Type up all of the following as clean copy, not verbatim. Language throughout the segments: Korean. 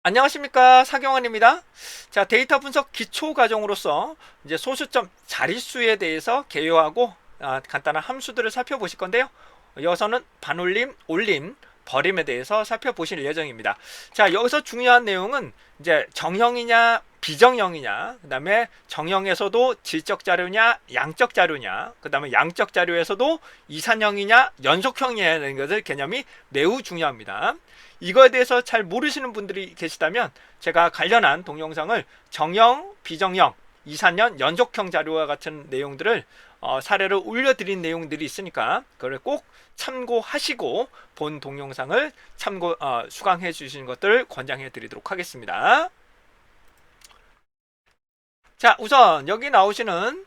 안녕하십니까, 사경환입니다. 자, 데이터 분석 기초 과정으로서 이제 소수점 자릿수에 대해서 개요하고 간단한 함수들을 살펴보실 건데요. 여기서는 반올림, 올림, 버림에 대해서 살펴보실 예정입니다. 자, 여기서 중요한 내용은 이제 정형이냐 비정형이냐, 그 다음에 정형에서도 질적 자료냐 양적 자료냐, 그 다음에 양적 자료에서도 이산형이냐 연속형이냐는 것을 개념이 매우 중요합니다. 이거에 대해서 잘 모르시는 분들이 계시다면 제가 관련한 동영상을 정형, 비정형, 이산형, 연속형 자료와 같은 내용들을 사례를 올려드린 내용들이 있으니까 그걸 꼭 참고하시고 본 동영상을 수강해 주시는 것들 권장해 드리도록 하겠습니다. 자, 우선 여기 나오시는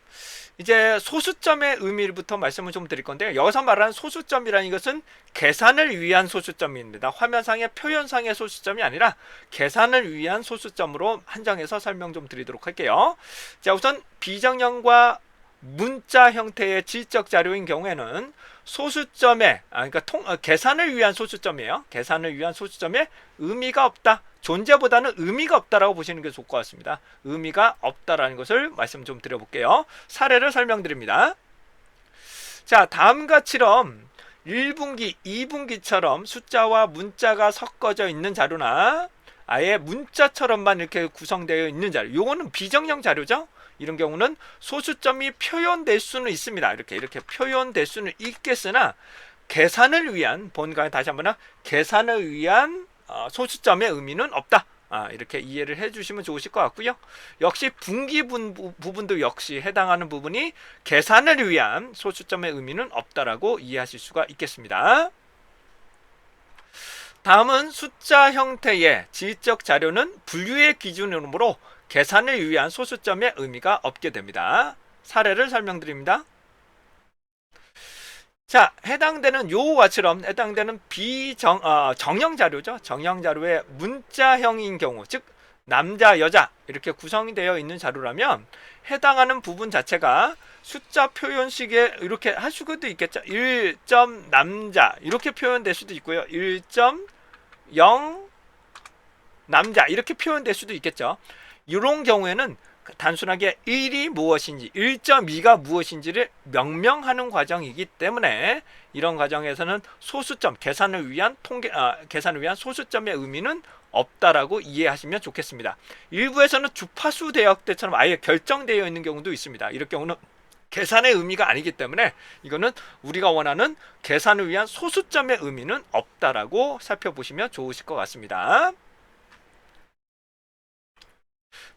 이제 소수점의 의미부터 말씀을 좀 드릴 건데요. 여기서 말하는 소수점이라는 것은 계산을 위한 소수점입니다. 화면상의 표현상의 소수점이 아니라 계산을 위한 소수점으로 한정해서 설명 좀 드리도록 할게요. 자, 우선 비정형과 문자 형태의 질적 자료인 경우에는 소수점에 그러니까 계산을 위한 소수점이에요. 계산을 위한 소수점에 의미가 없다. 존재보다는 의미가 없다라고 보시는 게 좋을 것 같습니다. 의미가 없다라는 것을 말씀 좀 드려볼게요. 사례를 설명드립니다. 자, 다음과처럼 1분기, 2분기처럼 숫자와 문자가 섞어져 있는 자료나 아예 문자처럼만 이렇게 구성되어 있는 자료, 요거는 비정형 자료죠. 이런 경우는 소수점이 표현될 수는 있습니다. 이렇게 표현될 수는 있겠으나 계산을 위한 본가 다시 한번 계산을 위한 소수점의 의미는 없다. 이렇게 이해를 해주시면 좋으실 것 같고요. 역시 분기 부분도 역시 해당하는 부분이 계산을 위한 소수점의 의미는 없다라고 이해하실 수가 있겠습니다. 다음은 숫자 형태의 질적 자료는 분류의 기준으로 계산을 위한 소수점의 의미가 없게 됩니다. 사례를 설명드립니다. 자, 해당되는 요거처럼 해당되는 정형 자료죠. 정형 자료의 문자형인 경우, 즉 남자, 여자 이렇게 구성이 되어 있는 자료라면 해당하는 부분 자체가 숫자 표현식에 이렇게 할 수도 있겠죠. 1점 남자 이렇게 표현될 수도 있고요. 1.0 남자 이렇게 표현될 수도 있겠죠. 이런 경우에는 단순하게 1이 무엇인지 1.2가 무엇인지를 명명하는 과정이기 때문에 이런 과정에서는 소수점 계산을 위한 계산을 위한 소수점의 의미는 없다라고 이해하시면 좋겠습니다. 일부에서는 주파수 대역 때처럼 아예 결정되어 있는 경우도 있습니다. 이럴 경우는 계산의 의미가 아니기 때문에 이거는 우리가 원하는 계산을 위한 소수점의 의미는 없다라고 살펴보시면 좋으실 것 같습니다.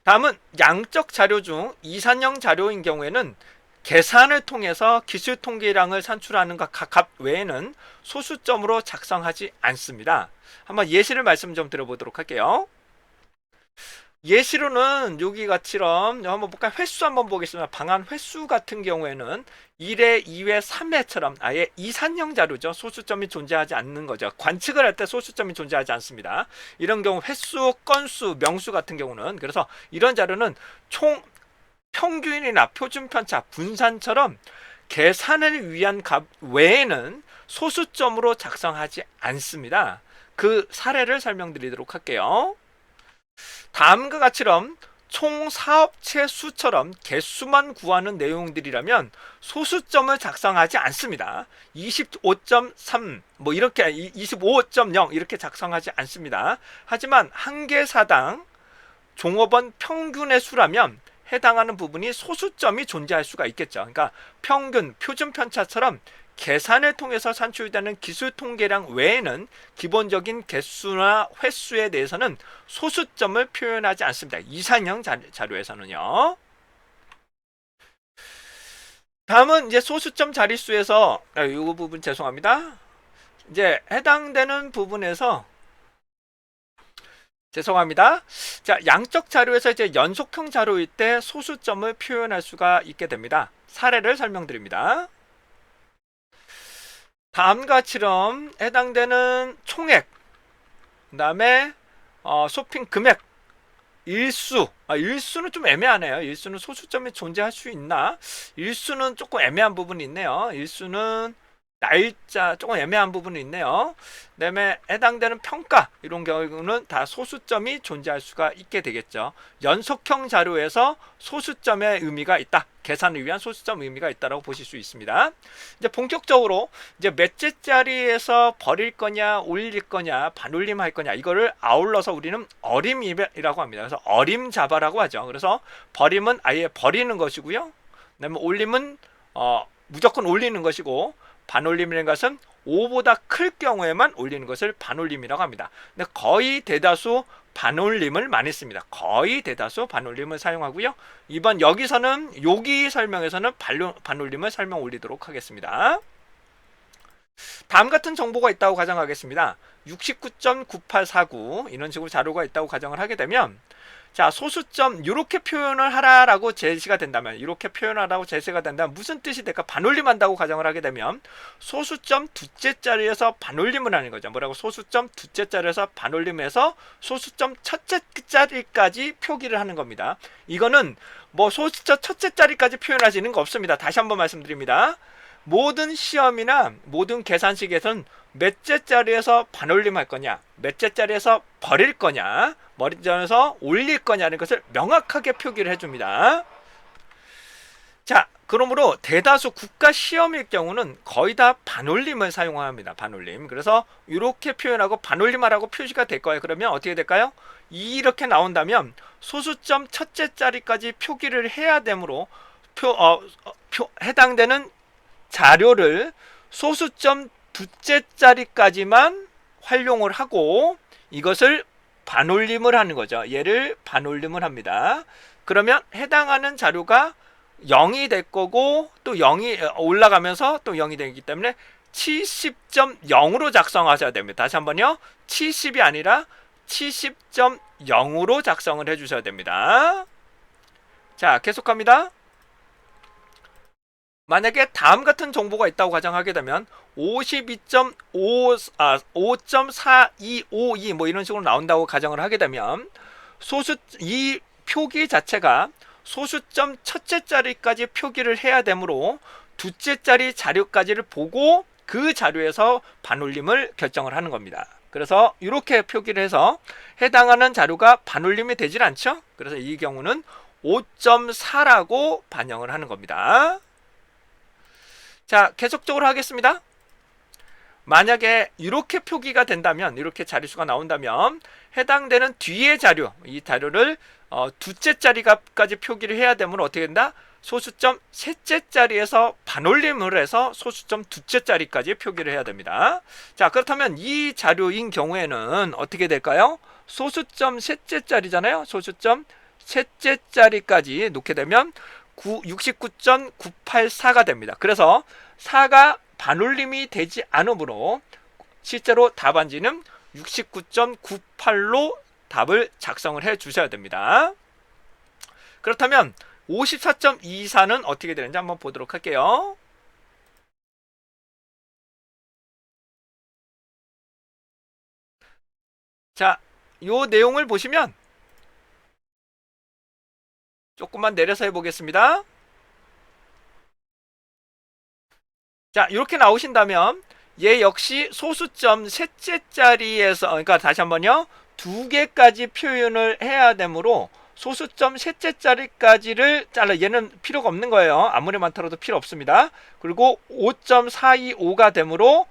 다음은 양적 자료 중 이산형 자료인 경우에는 계산을 통해서 기술 통계량을 산출하는 것 값 외에는 소수점으로 작성하지 않습니다. 한번 예시를 말씀 좀 드려보도록 할게요. 예시로는 여기가처럼 한번 볼까요? 횟수 한번 보겠습니다. 방한 횟수 같은 경우에는 1회, 2회, 3회처럼 아예 이산형 자료죠. 소수점이 존재하지 않는 거죠. 관측을 할 때 소수점이 존재하지 않습니다. 이런 경우 횟수, 건수, 명수 같은 경우는 그래서 이런 자료는 총 평균이나 표준 편차, 분산처럼 계산을 위한 값 외에는 소수점으로 작성하지 않습니다. 그 사례를 설명드리도록 할게요. 다음과 같이럼 총 사업체 수처럼 개수만 구하는 내용들이라면 소수점을 작성하지 않습니다. 25.3 뭐 이렇게 25.0 이렇게 작성하지 않습니다. 하지만 한 개 사당 종업원 평균의 수라면 해당하는 부분이 소수점이 존재할 수가 있겠죠. 그러니까 평균, 표준 편차처럼 계산을 통해서 산출되는 기술 통계량 외에는 기본적인 개수나 횟수에 대해서는 소수점을 표현하지 않습니다. 이산형 자료에서는요. 다음은 이제 소수점 자릿수에서 이 부분 죄송합니다. 이제 해당되는 부분에서 죄송합니다. 자, 양적 자료에서 이제 연속형 자료일 때 소수점을 표현할 수가 있게 됩니다. 사례를 설명드립니다. 다음과처럼 해당되는 총액, 그 다음에 쇼핑 금액, 일수는 좀 애매하네요. 일수는 소수점이 존재할 수 있나? 일수는 조금 애매한 부분이 있네요. 일수는 날짜 조금 애매한 부분이 있네요. 그다음에 해당되는 평가 이런 경우는 다 소수점이 존재할 수가 있게 되겠죠. 연속형 자료에서 소수점의 의미가 있다. 계산을 위한 소수점 의미가 있다라고 보실 수 있습니다. 이제 본격적으로 이제 몇째 자리에서 버릴 거냐, 올릴 거냐, 반올림 할 거냐 이거를 아울러서 우리는 어림이라고 합니다. 그래서 어림잡아라고 하죠. 그래서 버림은 아예 버리는 것이고요. 그다음에 올림은 무조건 올리는 것이고 반올림이라는 것은 5보다 클 경우에만 올리는 것을 반올림이라고 합니다. 근데 거의 대다수 반올림을 많이 씁니다. 거의 대다수 반올림을 사용하고요. 이번 여기서는 여기 설명에서는 반올림을 설명 올리도록 하겠습니다. 다음 같은 정보가 있다고 가정하겠습니다. 69.9849 이런 식으로 자료가 있다고 가정을 하게 되면 자, 소수점 이렇게 표현을 하라라고 제시가 된다면 이렇게 표현하라고 제시가 된다면 무슨 뜻이 될까? 반올림한다고 가정을 하게 되면 소수점 두째 자리에서 반올림을 하는 거죠. 뭐라고? 소수점 두째 자리에서 반올림해서 소수점 첫째 자리까지 표기를 하는 겁니다. 이거는 뭐 소수점 첫째 자리까지 표현하시는 거 없습니다. 다시 한번 말씀드립니다. 모든 시험이나 모든 계산식에서는 몇째 자리에서 반올림 할 거냐, 몇째 자리에서 버릴 거냐, 머리점에서 올릴 거냐는 것을 명확하게 표기를 해줍니다. 자, 그러므로 대다수 국가 시험일 경우는 거의 다 반올림을 사용합니다. 반올림. 그래서 이렇게 표현하고 반올림하라고 표시가 될 거예요. 그러면 어떻게 될까요? 이렇게 나온다면 소수점 첫째 자리까지 표기를 해야 되므로 해당되는 자료를 소수점 두째 자리까지만 활용을 하고 이것을 반올림을 하는 거죠. 얘를 반올림을 합니다. 그러면 해당하는 자료가 0이 될 거고 또 0이 올라가면서 또 0이 되기 때문에 70.0으로 작성하셔야 됩니다. 다시 한번요. 70이 아니라 70.0으로 작성을 해주셔야 됩니다. 자, 계속합니다. 만약에 다음 같은 정보가 있다고 가정하게 되면 5.4252 뭐 이런 식으로 나온다고 가정을 하게 되면 이 표기 자체가 소수점 첫째 자리까지 표기를 해야 되므로 두째 자리 자료까지를 보고 그 자료에서 반올림을 결정을 하는 겁니다. 그래서 이렇게 표기를 해서 해당하는 자료가 반올림이 되질 않죠. 그래서 이 경우는 5.4라고 반영을 하는 겁니다. 자, 계속적으로 하겠습니다. 만약에 이렇게 표기가 된다면, 이렇게 자릿수가 나온다면 해당되는 뒤의 자료, 이 자료를 두째 자리까지 표기를 해야 되면 어떻게 된다? 소수점 셋째 자리에서 반올림을 해서 소수점 두째 자리까지 표기를 해야 됩니다. 자, 그렇다면 이 자료인 경우에는 어떻게 될까요? 소수점 셋째 자리잖아요. 소수점 셋째 자리까지 놓게 되면 69.984가 됩니다. 그래서 4가 반올림이 되지 않으므로 실제로 답안지는 69.98로 답을 작성을 해 주셔야 됩니다. 그렇다면 54.24는 어떻게 되는지 한번 보도록 할게요. 자, 요 내용을 보시면 조금만 내려서 해보겠습니다. 자, 이렇게 나오신다면 얘 역시 소수점 셋째 자리에서 그러니까 다시 한번요. 두 개까지 표현을 해야 되므로 소수점 셋째 자리까지를 잘라 얘는 필요가 없는 거예요. 아무리 많더라도 필요 없습니다. 그리고 5.425가 되므로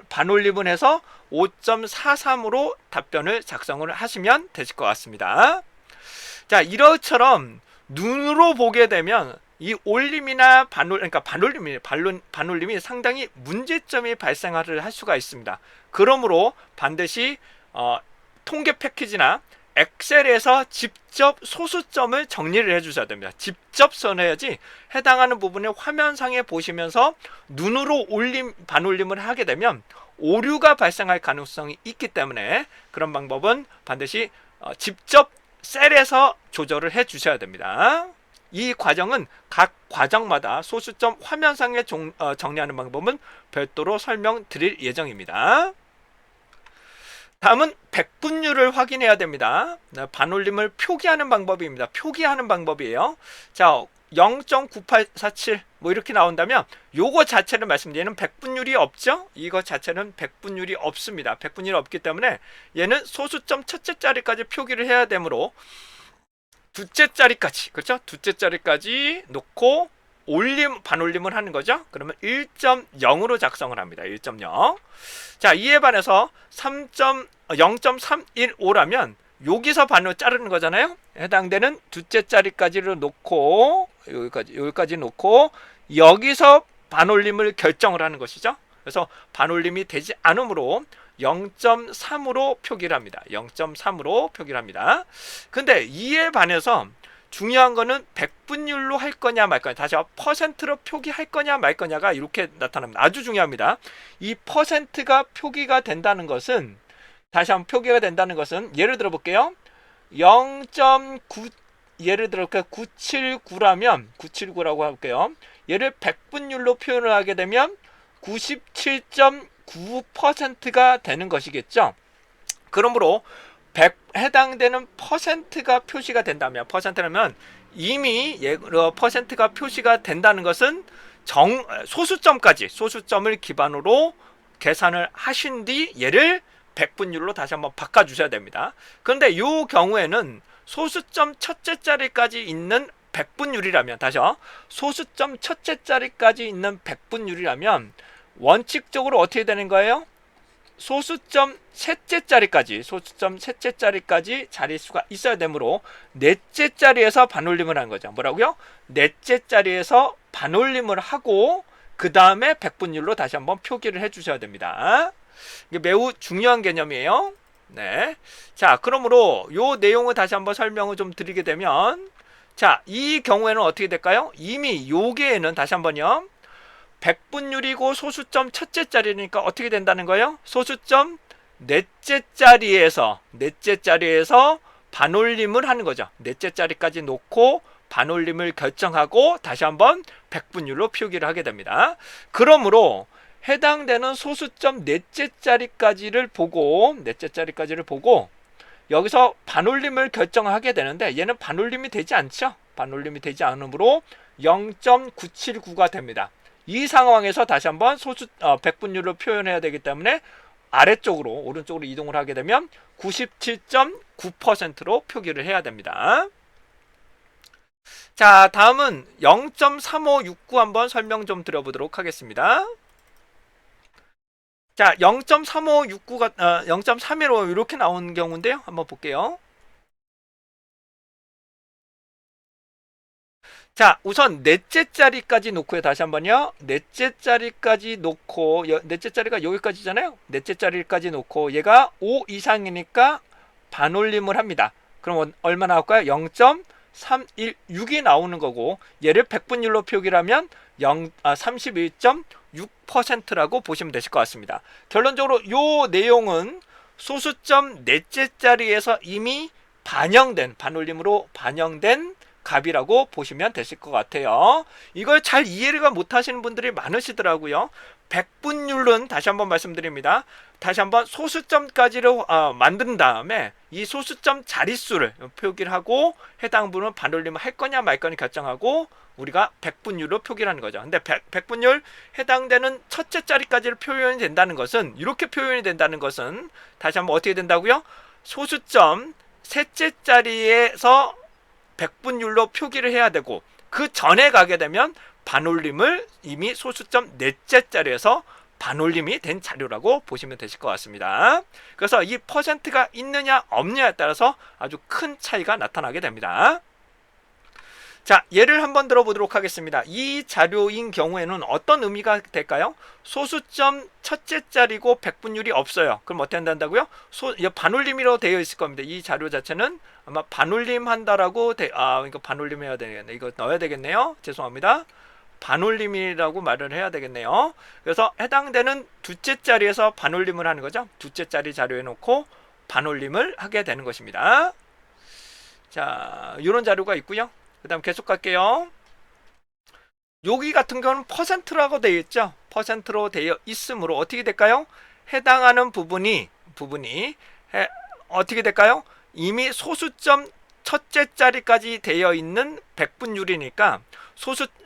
반올림을 해서 5.43으로 답변을 작성을 하시면 되실 것 같습니다. 자, 이처럼 눈으로 보게 되면 이 올림이나 그러니까 반올림이 상당히 문제점이 발생을 할 수가 있습니다. 그러므로 반드시 통계 패키지나 엑셀에서 직접 소수점을 정리를 해주셔야 됩니다. 직접 써내야지 해당하는 부분을 화면상에 보시면서 눈으로 반올림을 하게 되면 오류가 발생할 가능성이 있기 때문에 그런 방법은 반드시 직접 셀에서 조절을 해 주셔야 됩니다. 이 과정은 각 과정마다 소수점 화면상에 정리하는 방법은 별도로 설명드릴 예정입니다. 다음은 백분율을 확인해야 됩니다. 반올림을 표기하는 방법입니다. 표기하는 방법이에요. 자, 0.9847 뭐 이렇게 나온다면 요거 자체를 말씀드리는 백분율이 없죠. 이거 자체는 백분율이 없습니다. 백분율이 없기 때문에 얘는 소수점 첫째 자리까지 표기를 해야 되므로 둘째 자리까지, 그렇죠? 둘째 자리까지 놓고 반올림을 하는 거죠. 그러면 1.0으로 작성을 합니다. 1.0. 자, 이에 반해서 0.315라면 여기서 반을 자르는 거잖아요. 해당되는 둘째 자리까지로 놓고 여기까지 놓고 여기서 반올림을 결정을 하는 것이죠. 그래서 반올림이 되지 않으므로 0.3으로 표기를 합니다. 0.3으로 표기를 합니다. 근데 이에 반해서 중요한 거는 백분율로 할 거냐 말 거냐, 다시 퍼센트로 표기할 거냐 말 거냐가 이렇게 나타납니다. 아주 중요합니다. 이 퍼센트가 표기가 된다는 것은, 다시 한번 표기가 된다는 것은, 예를 들어 볼게요. 0.9, 예를 들어 979라면 979라고 할게요. 얘를 백분율로 표현을 하게 되면 97.9%가 되는 것이겠죠. 그러므로 해당되는 퍼센트가 표시가 된다면, 퍼센트라면 이미 퍼센트가 표시가 된다는 것은 소수점을 기반으로 계산을 하신 뒤 얘를 백분율로 다시 한번 바꿔주셔야 됩니다. 그런데 이 경우에는 소수점 첫째 자리까지 있는 백분율이라면, 다시요, 소수점 첫째 자리까지 있는 백분율이라면 원칙적으로 어떻게 되는 거예요? 소수점 셋째 자리까지 자릿수가 있어야 되므로 넷째 자리에서 반올림을 하는 거죠. 뭐라고요? 넷째 자리에서 반올림을 하고 그 다음에 백분율로 다시 한번 표기를 해주셔야 됩니다. 이게 매우 중요한 개념이에요. 네. 자, 그러므로 요 내용을 다시 한번 설명을 좀 드리게 되면, 자, 이 경우에는 어떻게 될까요? 이미 요게에는 다시 한번요, 백분율이고 소수점 첫째 자리니까 어떻게 된다는 거예요? 소수점 넷째 자리에서 반올림을 하는 거죠. 넷째 자리까지 놓고 반올림을 결정하고 다시 한번 백분율로 표기를 하게 됩니다. 그러므로 해당되는 소수점 넷째 자리까지를 보고 여기서 반올림을 결정하게 되는데 얘는 반올림이 되지 않죠. 반올림이 되지 않으므로 0.979가 됩니다. 이 상황에서 다시 한번 백분율로 표현해야 되기 때문에 오른쪽으로 이동을 하게 되면 97.9%로 표기를 해야 됩니다. 자, 다음은 0.3569 한번 설명 좀 드려보도록 하겠습니다. 자, 0.3569가 0.315 이렇게 나온 경우인데요. 한번 볼게요. 자, 우선 넷째 자리까지 놓고요. 다시 한번요. 넷째 자리까지 놓고, 넷째 자리가 여기까지잖아요. 넷째 자리까지 놓고 얘가 5 이상이니까 반올림을 합니다. 그럼 얼마 나올까요? 0.316이 나오는 거고, 얘를 백분율로 표기를 하면 31.6%라고 보시면 되실 것 같습니다. 결론적으로 요 내용은 소수점 넷째 자리에서 이미 반올림으로 반영된 값이라고 보시면 되실 것 같아요. 이걸 잘 이해를 못 하시는 분들이 많으시더라고요. 백분율은 다시 한번 말씀드립니다. 다시 한번 소수점까지로 만든 다음에 이 소수점 자릿수를 표기를 하고 해당 부분은 반올림을 할 거냐 말 거냐 결정하고 우리가 백분율로 표기를 하는 거죠. 근데 백분율 해당되는 첫째 자리까지를 표현이 된다는 것은, 이렇게 표현이 된다는 것은 다시 한번 어떻게 된다고요? 소수점 셋째 자리에서 백분율로 표기를 해야 되고, 그 전에 가게 되면 반올림을 이미 소수점 넷째 자리에서 반올림이 된 자료라고 보시면 되실 것 같습니다. 그래서 이 퍼센트가 있느냐 없느냐에 따라서 아주 큰 차이가 나타나게 됩니다. 자, 예를 한번 들어보도록 하겠습니다. 이 자료인 경우에는 어떤 의미가 될까요? 소수점 첫째 자리고 백분율이 없어요. 그럼 어떻게 한다고요? 반올림이라고 되어 있을 겁니다. 이 자료 자체는 아마 반올림 한다라고 이거 반올림 해야 되겠네. 이거 넣어야 되겠네요. 죄송합니다. 반올림이라고 말을 해야 되겠네요. 그래서 해당되는 둘째 자리에서 반올림을 하는 거죠. 둘째 자리 자료에 놓고 반올림을 하게 되는 것입니다. 자, 이런 자료가 있고요. 그 다음 계속 갈게요. 여기 같은 경우는 퍼센트라고 되어 있죠. 퍼센트로 되어 있으므로 어떻게 될까요? 해당하는 부분이 어떻게 될까요? 이미 소수점 첫째 자리까지 되어 있는 백분율이니까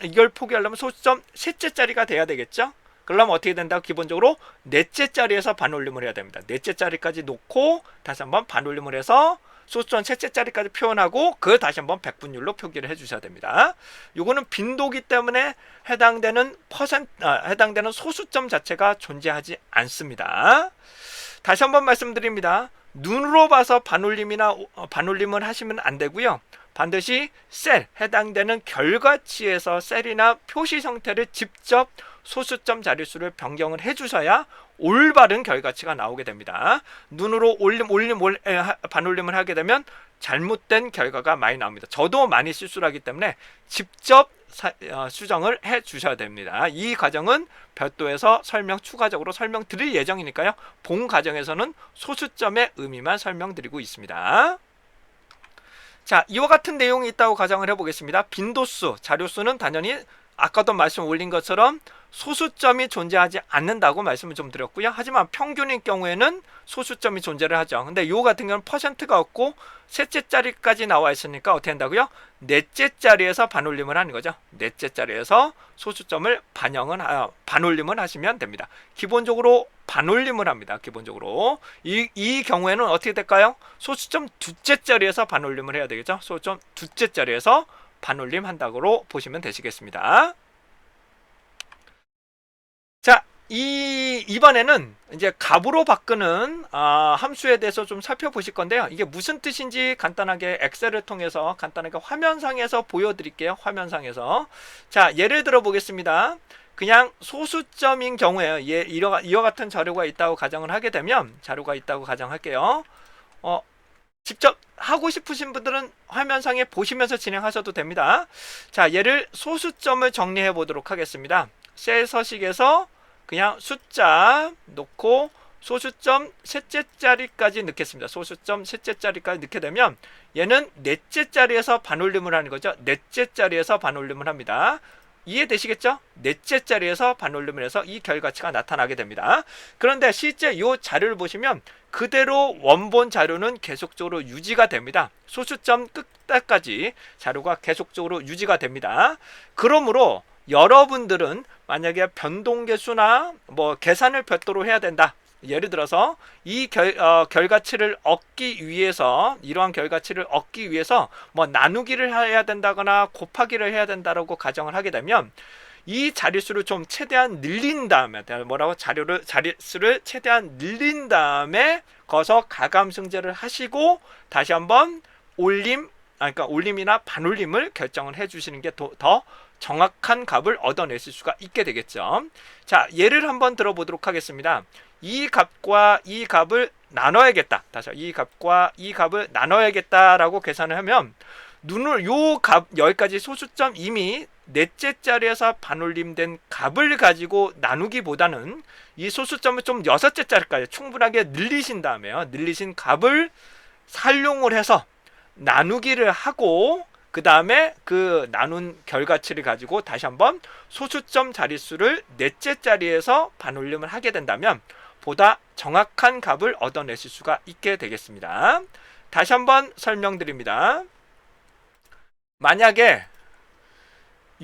이걸 포기하려면 소수점 셋째 자리가 돼야 되겠죠. 그러면 어떻게 된다고? 기본적으로 넷째 자리에서 반올림을 해야 됩니다. 넷째 자리까지 놓고 다시 한번 반올림을 해서 소수점 셋째 자리까지 표현하고 그걸 다시 한번 백분율로 표기를 해주셔야 됩니다. 요거는 빈도기 때문에 해당되는 소수점 자체가 존재하지 않습니다. 다시 한번 말씀드립니다. 눈으로 봐서 반올림을 하시면 안 되고요. 반드시 셀, 해당되는 결과치에서 셀이나 표시 형태를 직접 소수점 자릿수를 변경을 해주셔야 올바른 결과치가 나오게 됩니다. 눈으로 반올림을 하게 되면 잘못된 결과가 많이 나옵니다. 저도 많이 실수를 하기 때문에 직접 수정을 해 주셔야 됩니다. 이 과정은 별도에서 추가적으로 설명드릴 예정이니까요. 본 과정에서는 소수점의 의미만 설명드리고 있습니다. 자, 이와 같은 내용이 있다고 가정을 해보겠습니다. 빈도수, 자료수는 당연히 아까도 말씀 올린 것처럼 소수점이 존재하지 않는다고 말씀을 좀 드렸고요. 하지만 평균인 경우에는 소수점이 존재를 하죠. 근데 요 같은 경우는 퍼센트가 없고 셋째 자리까지 나와 있으니까 어떻게 한다고요? 넷째 자리에서 반올림을 하는 거죠. 넷째 자리에서 소수점을 반올림을 하시면 됩니다. 기본적으로 반올림을 합니다. 기본적으로 이 경우에는 어떻게 될까요? 소수점 둘째 자리에서 반올림을 해야 되겠죠. 소수점 둘째 자리에서 반올림 한다고 보시면 되시겠습니다. 자, 이번에는 이제 값으로 바꾸는 함수에 대해서 좀 살펴보실 건데요. 이게 무슨 뜻인지 간단하게 엑셀을 통해서 간단하게 화면상에서 보여드릴게요. 화면상에서. 자, 예를 들어 보겠습니다. 그냥 소수점인 경우에 이와 같은 자료가 있다고 가정을 하게 되면 가정할게요. 직접 하고 싶으신 분들은 화면상에 보시면서 진행하셔도 됩니다. 자, 얘를 소수점을 정리해 보도록 하겠습니다. 셀 서식에서 그냥 숫자 놓고 소수점 셋째 자리까지 넣겠습니다. 소수점 셋째 자리까지 넣게 되면 얘는 넷째 자리에서 반올림을 하는 거죠. 넷째 자리에서 반올림을 합니다. 이해되시겠죠? 넷째 자리에서 반올림을 해서 이 결과치가 나타나게 됩니다. 그런데 실제 이 자료를 보시면 그대로 원본 자료는 계속적으로 유지가 됩니다. 소수점 끝까지 자료가 계속적으로 유지가 됩니다. 그러므로 여러분들은 만약에 변동계수나 계산을 별도로 해야 된다. 예를 들어서 이 결과치를 얻기 위해서 이러한 결과치를 얻기 위해서 나누기를 해야 된다거나 곱하기를 해야 된다라고 가정을 하게 되면 이 자릿수를 좀 최대한 늘린 다음에 자릿수를 최대한 늘린 다음에 거기서 가감승제를 하시고 다시 한번 올림이나 반올림을 결정을 해주시는 게 더 정확한 값을 얻어내실 수가 있게 되겠죠. 자, 예를 한번 들어보도록 하겠습니다. 이 값과 이 값을 나눠야겠다. 이 값과 이 값을 나눠야겠다라고 계산을 하면 여기까지 소수점 이미 넷째 자리에서 반올림된 값을 가지고 나누기보다는 이 소수점을 좀 여섯째 자리까지 충분하게 늘리신 값을 활용을 해서 나누기를 하고 그 다음에 그 나눈 결과치를 가지고 다시 한번 소수점 자릿수를 넷째 자리에서 반올림을 하게 된다면 보다 정확한 값을 얻어내실 수가 있게 되겠습니다. 다시 한번 설명드립니다. 만약에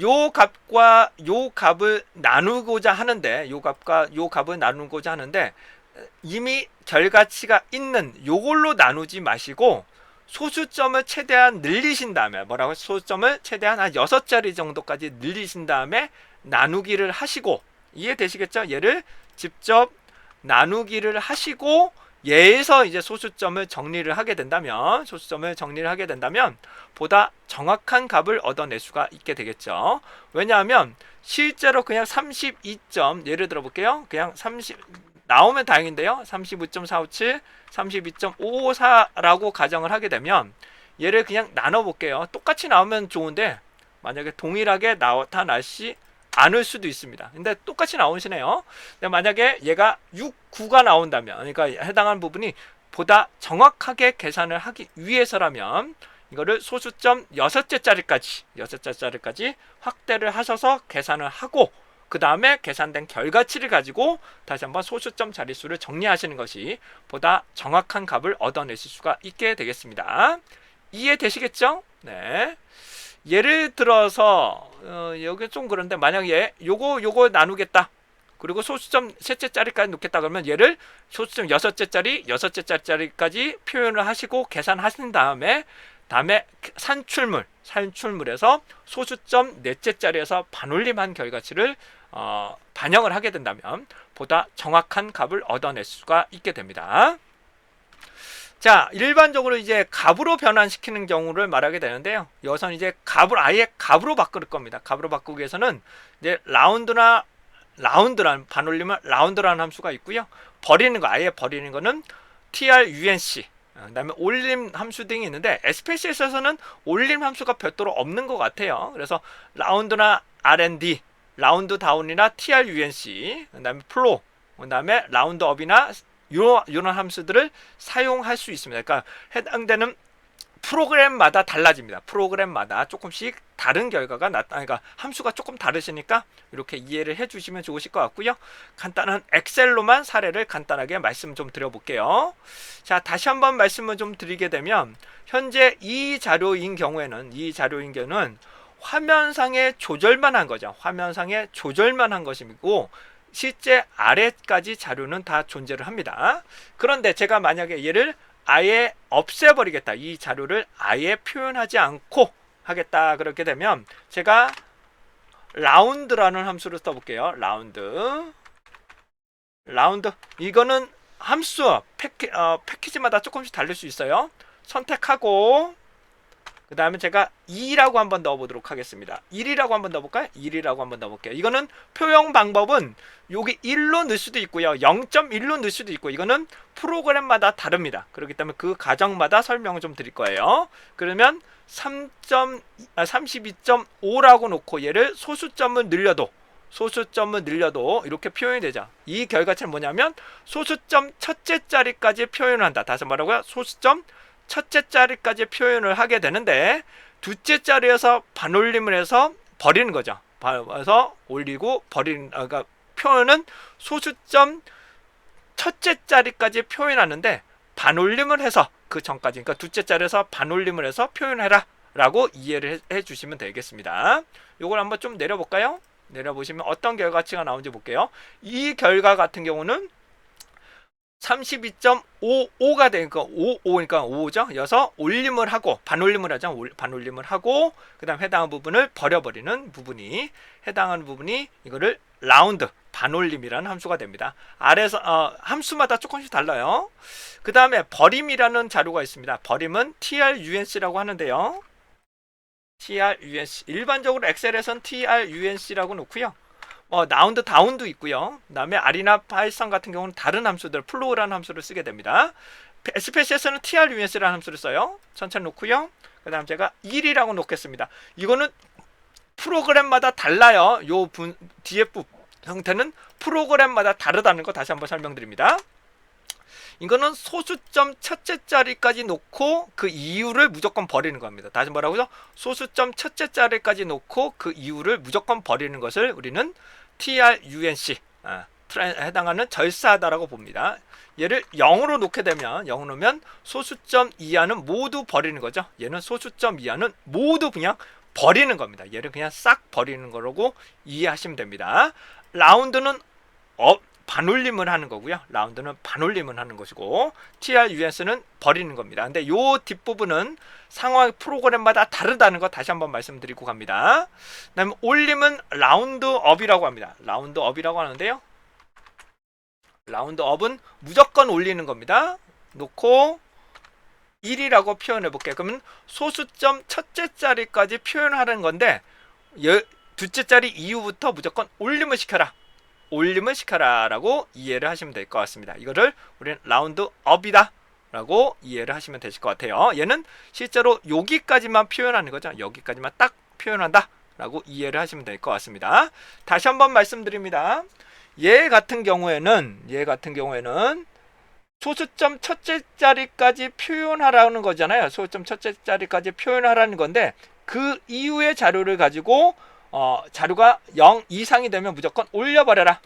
요 값과 요 값을 나누고자 하는데 이미 결과치가 있는 요걸로 나누지 마시고 소수점을 최대한 늘리신 다음에 소수점을 최대한 한 6자리 정도까지 늘리신 다음에 나누기를 하시고 이해되시겠죠? 얘를 직접 나누기를 하시고 얘에서 이제 소수점을 정리를 하게 된다면 보다 정확한 값을 얻어낼 수가 있게 되겠죠. 왜냐하면 실제로 그냥 32점 예를 들어 볼게요. 그냥 30 나오면 다행인데요. 35.457, 32.554라고 가정을 하게 되면 얘를 그냥 나눠 볼게요. 똑같이 나오면 좋은데 만약에 동일하게 나타나지 않을 수도 있습니다. 근데 똑같이 나오시네요. 근데 만약에 얘가 6, 9가 나온다면 그러니까 해당하는 부분이 보다 정확하게 계산을 하기 위해서라면 이거를 소수점 6자리까지 확대를 하셔서 계산을 하고 그 다음에 계산된 결과치를 가지고 다시 한번 소수점 자릿수를 정리하시는 것이 보다 정확한 값을 얻어내실 수가 있게 되겠습니다. 이해되시겠죠? 네. 예를 들어서 여기 좀 그런데 만약에 요거 나누겠다. 그리고 소수점 셋째 자리까지 놓겠다 그러면 얘를 소수점 여섯째 자리까지 표현을 하시고 계산하신 다음에 산출물에서 소수점 넷째 자리에서 반올림한 결과치를 반영을 하게 된다면 보다 정확한 값을 얻어낼 수가 있게 됩니다. 자, 일반적으로 이제 값으로 변환시키는 경우를 말하게 되는데요. 여기서는 이제 값을 아예 값으로 바꿀 겁니다. 값으로 바꾸기 위해서는 이제 라운드라는 반올림은 라운드라는 함수가 있고요. 아예 버리는 거는 trunc, 그다음에 올림 함수 등이 있는데 SPSS에서는 올림 함수가 별도로 없는 것 같아요. 그래서 라운드나 R&D, 라운드 다운이나 trunc, 그다음에 플로, 그다음에 라운드업이나 이런 함수들을 사용할 수 있습니다. 그러니까 해당되는 프로그램마다 달라집니다. 프로그램마다 조금씩 다른 결과가 그러니까 함수가 조금 다르시니까 이렇게 이해를 해주시면 좋으실 것 같고요. 간단한 엑셀로만 사례를 간단하게 말씀 좀 드려볼게요. 자, 다시 한번 말씀을 좀 드리게 되면 현재 이 자료인 경우에는 화면상에 조절만 한 거죠. 화면상에 조절만 한 것이고 실제 아래까지 자료는 다 존재를 합니다. 그런데 제가 만약에 얘를 아예 없애버리겠다, 이 자료를 아예 표현하지 않고 하겠다 그렇게 되면 제가 라운드라는 함수를 써볼게요. 라운드 이거는 함수 패키지마다 조금씩 다를 수 있어요. 선택하고 그 다음에 제가 2라고 한번 넣어보도록 하겠습니다. 1이라고 한번 넣어볼까요? 1이라고 한번 넣어볼게요. 이거는 표현 방법은 여기 1로 넣을 수도 있고요. 0.1로 넣을 수도 있고 이거는 프로그램마다 다릅니다. 그렇기 때문에 그 과정마다 설명을 좀 드릴 거예요. 그러면 32.5라고 놓고 얘를 소수점을 늘려도 이렇게 표현이 되죠. 이 결과치는 뭐냐면 소수점 첫째 자리까지 표현을 한다. 다시 말하고요. 소수점 첫째 자리까지 표현을 하게 되는데 둘째 자리에서 반올림을 해서 버리는 거죠. 그래서 올리고 버리는, 그러니까 표현은 소수점 첫째 자리까지 표현하는데 반올림을 해서 그 전까지, 그러니까 둘째 자리에서 반올림을 해서 표현해라 라고 이해를 해 주시면 되겠습니다. 이걸 한번 좀 내려볼까요? 내려보시면 어떤 결과치가 나오는지 볼게요. 이 결과 같은 경우는 32.55가 되니까 55니까 5죠. 여서 올림을 하고 반올림을 하죠. 반올림을 하고 그다음 해당하는 부분을 버려버리는 부분이 이거를 라운드 반올림이라는 함수가 됩니다. 아래서 함수마다 조금씩 달라요. 그 다음에 버림이라는 자료가 있습니다. 버림은 trunc라고 하는데요. trunc 일반적으로 엑셀에선 trunc라고 놓고요. 라운드 다운도 있고요. 그 다음에 R이나 파이썬 같은 경우는 다른 함수들, 플로우라는 함수를 쓰게 됩니다. SPSS는 trunc라는 함수를 써요. 천천히 놓고요. 그 다음 제가 1이라고 놓겠습니다. 이거는 프로그램마다 달라요. DF 형태는 프로그램마다 다르다는 거 다시 한번 설명드립니다. 이거는 소수점 첫째 자리까지 놓고 그 이유를 무조건 버리는 겁니다. 다시 뭐라고요? 소수점 첫째 자리까지 놓고 그 이유를 무조건 버리는 것을 우리는 trunc 해당하는 절사하다라고 봅니다. 얘를 0으로 놓게 되면 0으로 놓으면 소수점 이하는 모두 버리는 거죠. 얘는 소수점 이하는 모두 그냥 버리는 겁니다. 얘를 그냥 싹 버리는 거라고 이해하시면 됩니다. 라운드는 반올림을 하는 거고요. 라운드는 반올림을 하는 것이고 trunc는 버리는 겁니다. 근데 요 뒷부분은 상황 프로그램마다 다르다는 거 다시 한번 말씀드리고 갑니다. 그 다음에 올림은 라운드업이라고 합니다. 라운드업이라고 하는데요. 라운드업은 무조건 올리는 겁니다. 놓고 1이라고 표현해 볼게요. 그러면 소수점 첫째 자리까지 표현하는 건데 둘째 자리 이후부터 무조건 올림을 시켜라 라고 이해를 하시면 될 것 같습니다. 이거를 우리는 라운드업이다 라고 이해를 하시면 되실 것 같아요. 얘는 실제로 여기까지만 표현하는 거죠. 여기까지만 딱 표현한다 라고 이해를 하시면 될 것 같습니다. 다시 한번 말씀드립니다. 얘 같은 경우에는 소수점 첫째 자리까지 표현하라는 거잖아요. 소수점 첫째 자리까지 표현하라는 건데 그 이후의 자료를 가지고 자료가 0 이상이 되면 무조건 올려버려라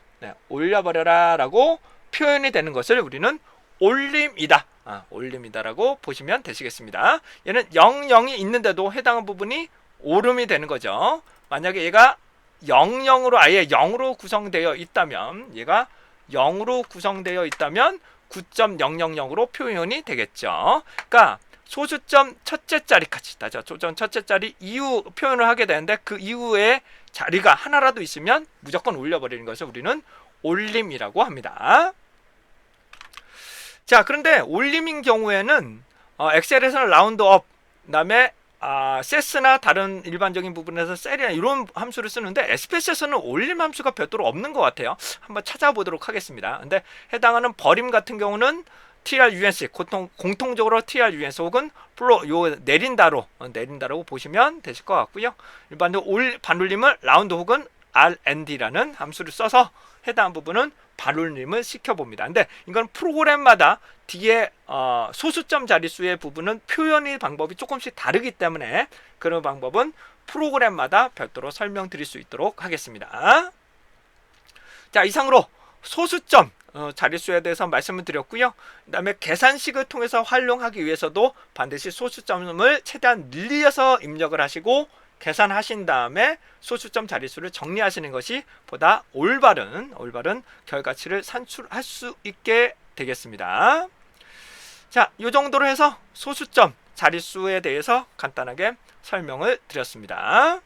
라고 표현이 되는 것을 우리는 올림이다. 올림이다라고 보시면 되시겠습니다. 얘는 00이 있는데도 해당한 부분이 오름이 되는 거죠. 만약에 얘가 00으로 아예 0으로 구성되어 있다면 얘가 0으로 구성되어 있다면 9.000으로 표현이 되겠죠. 그러니까 소수점 첫째 자리까지 소수점 첫째 자리 이후 표현을 하게 되는데 그 이후에 자리가 하나라도 있으면 무조건 올려버리는 것을 우리는 올림이라고 합니다. 자, 그런데 올림인 경우에는 엑셀에서는 라운드업, 그다음에 세스나 다른 일반적인 부분에서 셀이나 이런 함수를 쓰는데 SPS에서는 올림 함수가 별도로 없는 것 같아요. 한번 찾아보도록 하겠습니다. 근데 해당하는 버림 같은 경우는 TRUNC, 공통적으로 TRUNC 혹은 내린다로 보시면 되실 것 같고요. 일반적으로 반올림을 라운드 혹은 RND라는 함수를 써서 해당 부분은 반올림을 시켜봅니다. 근데 이건 프로그램마다 뒤에 소수점 자릿수의 부분은 표현의 방법이 조금씩 다르기 때문에 그런 방법은 프로그램마다 별도로 설명드릴 수 있도록 하겠습니다. 자, 이상으로 소수점 자릿수에 대해서 말씀을 드렸고요. 그 다음에 계산식을 통해서 활용하기 위해서도 반드시 소수점을 최대한 늘려서 입력을 하시고 계산하신 다음에 소수점 자릿수를 정리하시는 것이 보다 올바른 결과치를 산출할 수 있게 되겠습니다. 자, 이 정도로 해서 소수점 자릿수에 대해서 간단하게 설명을 드렸습니다.